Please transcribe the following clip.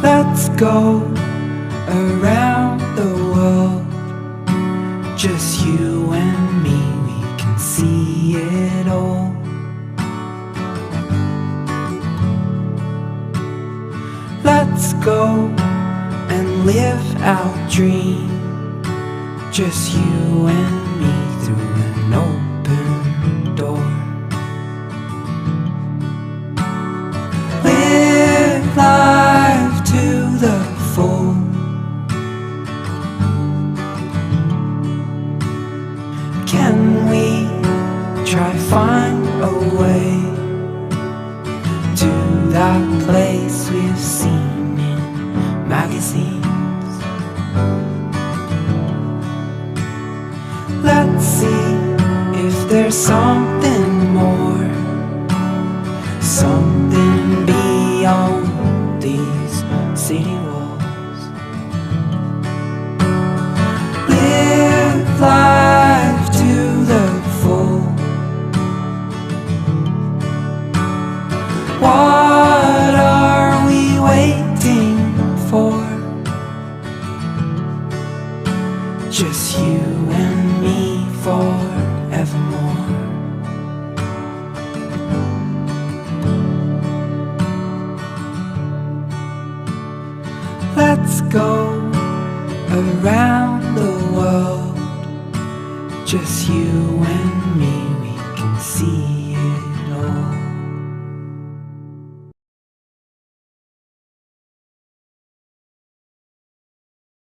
Let's go around the world, just you and me, we can see it all. Let's go and live our dream, just you and me through an open door. Live life to the full, can we try find a way to that place we've seen in magazines? Let's see if there's something more, something beyond these city walls. Live life to the full. What are we waiting for? Just you and me forevermore. Let's go around the world, just you and me, we can see it all.